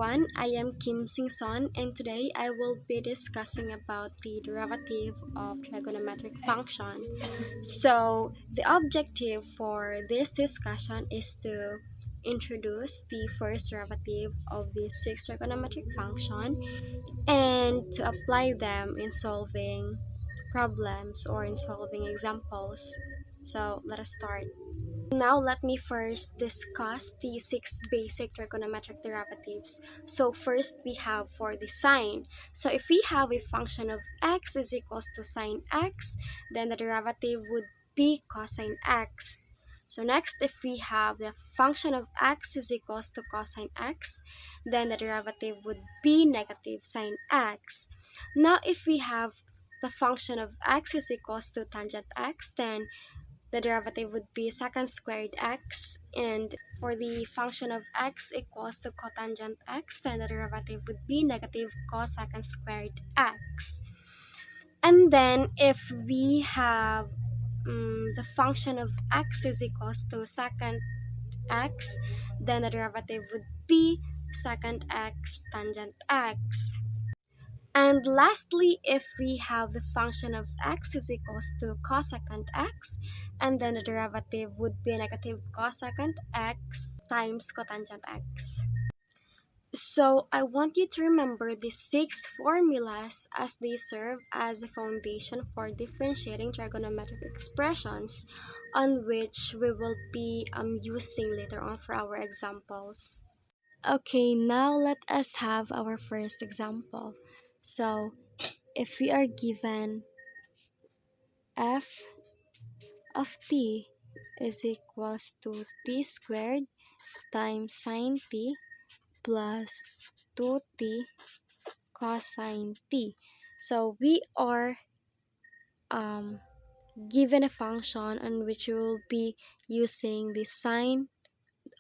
everyone, I am Kim Sing Son, and today I will be discussing about the derivative of trigonometric function. So the objective for this discussion is to introduce the first derivative of the six trigonometric function and to apply them in solving problems or in solving examples. So let us start. Now let me first discuss the six basic trigonometric derivatives. So first we have for the sine. So if we have a function of x is equals to sine x, then the derivative would be cosine x. So next, if we have the function of x is equals to cosine x, then the derivative would be negative sine x. Now if we have the function of x is equals to tangent x, then the derivative would be secant squared x, and for the function of x equals to cotangent x, then the derivative would be negative cosecant squared x. And then if we have the function of x is equals to secant x, then the derivative would be secant x tangent x. And lastly, if we have the function of x is equals to cosecant x, and then the derivative would be negative cosecant x times cotangent x. So I want you to remember these six formulas as they serve as a foundation for differentiating trigonometric expressions on which we will be using later on for our examples. Okay, now let us have our first example. So if we are given f of t is equals to t squared times sine t plus 2t cosine t. So we are given a function on which we will be using the sine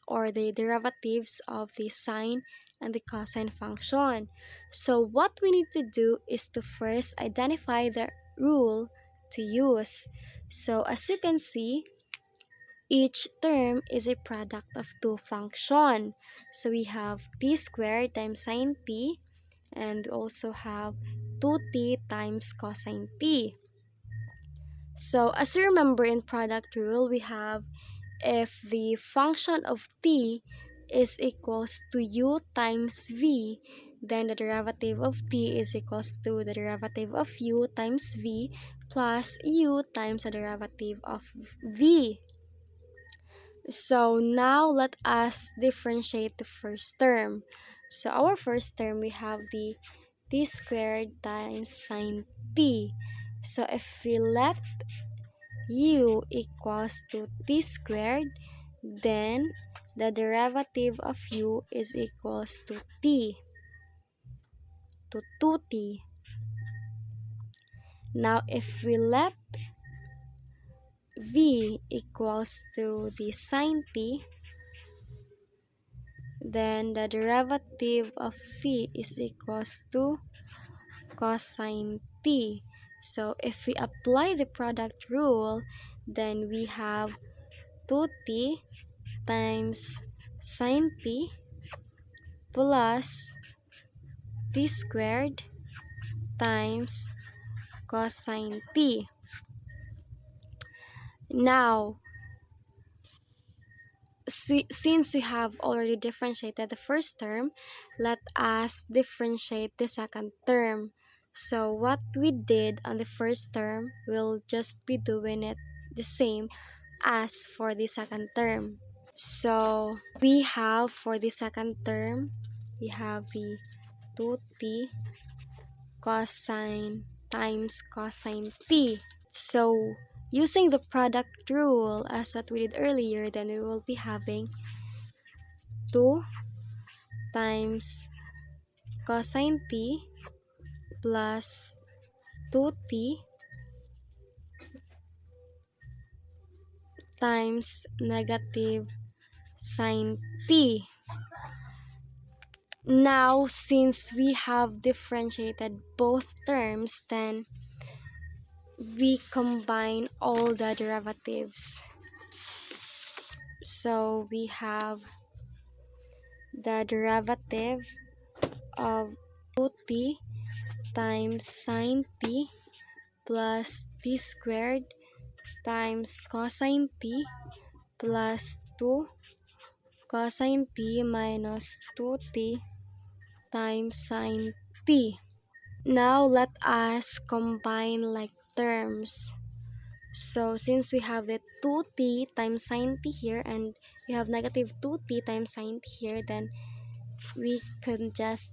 or the derivatives of the sine and the cosine function. So what we need to do is to first identify the rule to use. So as you can see, each term is a product of two functions. So we have t squared times sine t, and we also have 2t times cosine t. So as you remember in product rule, we have if the function of t is equals to u times v, then the derivative of t is equals to the derivative of u times v plus u times the derivative of v. So now let us differentiate the first term. So our first term, we have the t squared times sine t. So if we let u equals to t squared, then the derivative of u is equals to t, to 2t. Now if we let v equals to the sine t, then the derivative of v is equals to cosine t. So if we apply the product rule, then we have 2t times sine t plus t squared times cosine t. Now, since we have already differentiated the first term, let us differentiate the second term. So what we did on the first term, we'll just be doing it the same as for the second term. So we have for the second term, we have the 2t cosine times cosine t. So using the product rule as what we did earlier, then we will be having 2 times cosine t plus 2t times negative sine t. Now, since we have differentiated both terms, then we combine all the derivatives. So we have the derivative of 2t times sine t plus t squared times cosine t plus 2 cosine t minus 2t times sine t. Now let us combine like terms. So since we have the 2t times sine t here and we have negative 2t times sine t here, then we can just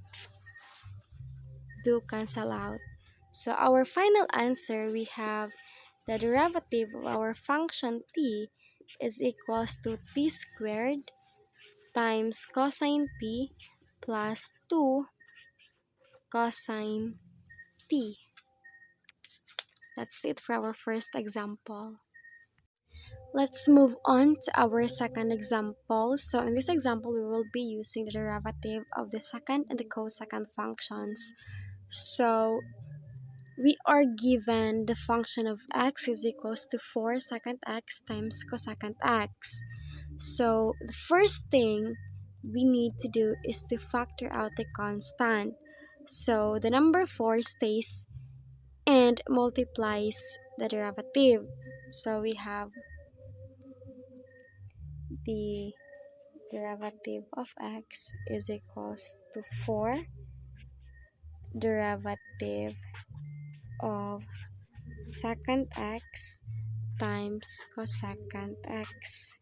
do cancel out. So our final answer, we have the derivative of our function t is equals to t squared times cosine t plus 2 cosine t. That's it for our first example. Let's move on to our second example. So in this example, we will be using the derivative of the second and the cosecant functions. So we are given the function of x is equals to 4 secant x times cosecant x. So the first thing we need to do is to factor out the constant. So the number 4 stays and multiplies the derivative. So we have the derivative of x is equals to 4 derivative of secant x times cosecant x.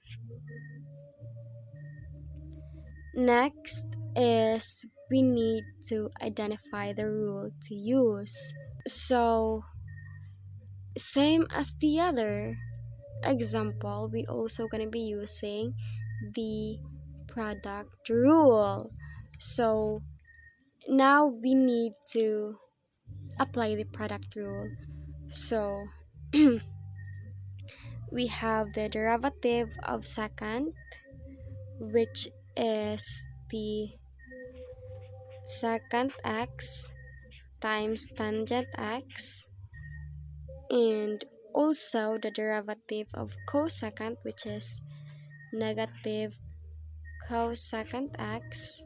Next is we need to identify the rule to use. So same as the other example, we also gonna be using the product rule. So now we need to apply the product rule. So we have the derivative of secant, which is the secant x times tangent x, and also the derivative of cosecant, which is negative cosecant x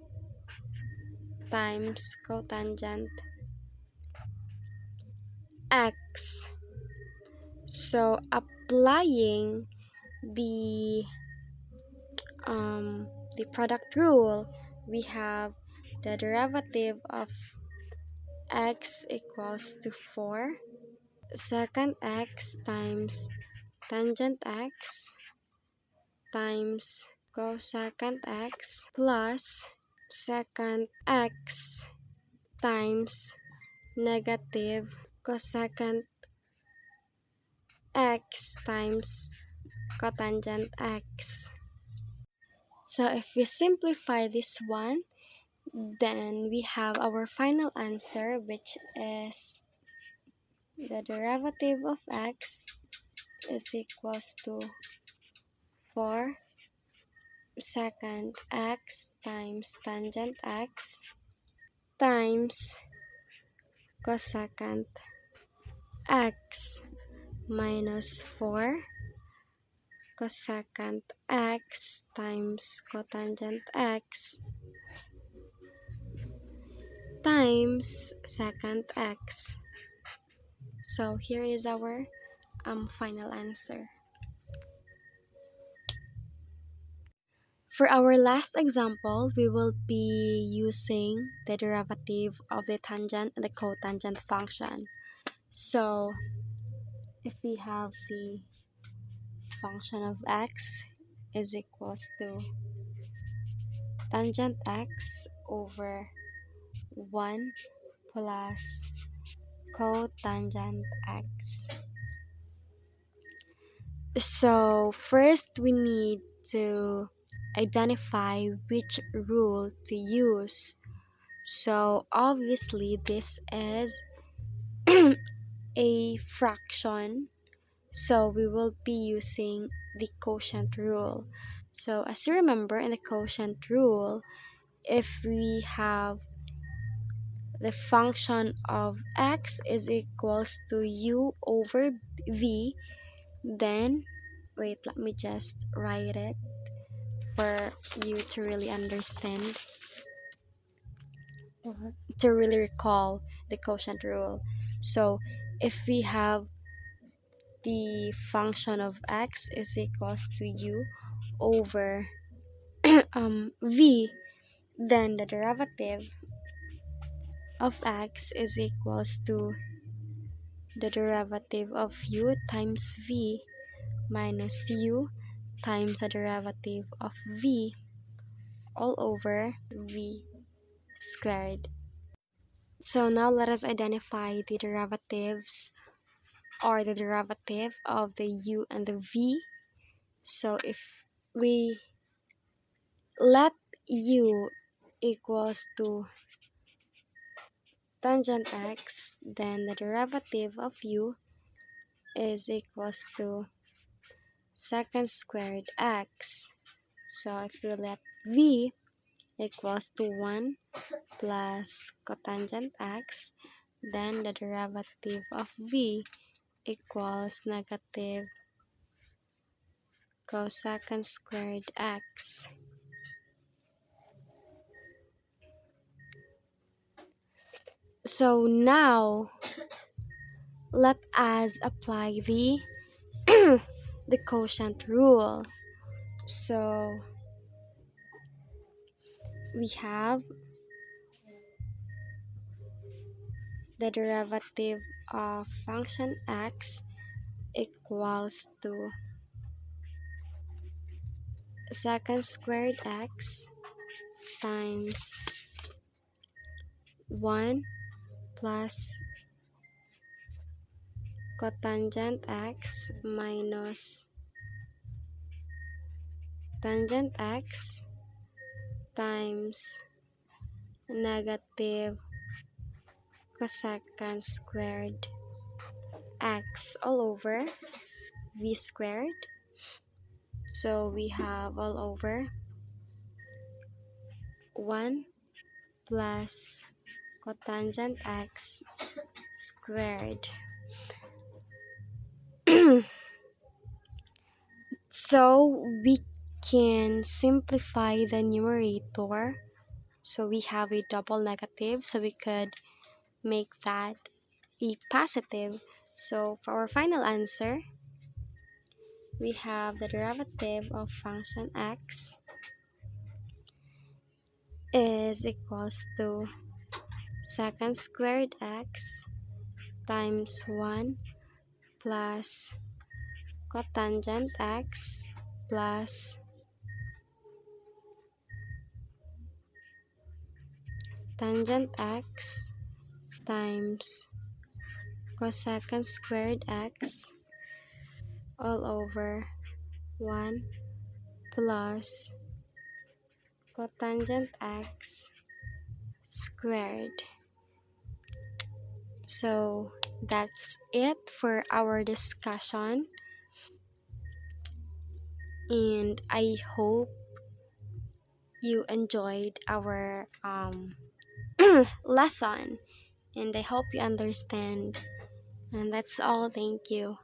times cotangent x. So applying the product rule, we have the derivative of x equals to 4 secant x times tangent x times cosecant x plus secant x times negative cosecant x times cotangent x. So if we simplify this one, then we have our final answer, which is the derivative of x is equals to 4 secant x times tangent x times cosecant x minus 4 cosecant x times cotangent x times secant x. So here is our final answer. For our last example, we will be using the derivative of the tangent and the cotangent function. So if we have the function of x is equals to tangent x over 1 plus cotangent x. So first we need to identify which rule to use. So obviously this is a fraction, so we will be using the quotient rule. So as you remember, in the quotient rule, if we have the function of x is equals to u over v, then wait, let me just write it for you to really understand. to really recall the quotient rule. So if we have the function of x is equals to u over v, then the derivative of x is equals to the derivative of u times v minus u times the derivative of v all over v squared. So now let us identify the derivatives or the derivative of the u and the v. So if we let u equals to tangent x, then the derivative of u is equals to secant squared x. So if we let v equals to 1 plus cotangent x, then the derivative of v equals negative cosecant squared x. So now let us apply the the quotient rule. So we have the derivative of function x equals to secant squared x times 1 plus cotangent x minus tangent x times negative cosecant squared x all over v squared. So we have all over 1 plus cotangent x squared. So we can simplify the numerator. So we have a double negative, so we could make that a positive. So for our final answer, we have the derivative of function x is equals to secant squared x times 1 plus cotangent x plus tangent x times cosecant squared x all over 1 plus cotangent x squared. So that's it for our discussion, and I hope you enjoyed our lesson, and I hope you understand. And that's all. Thank you.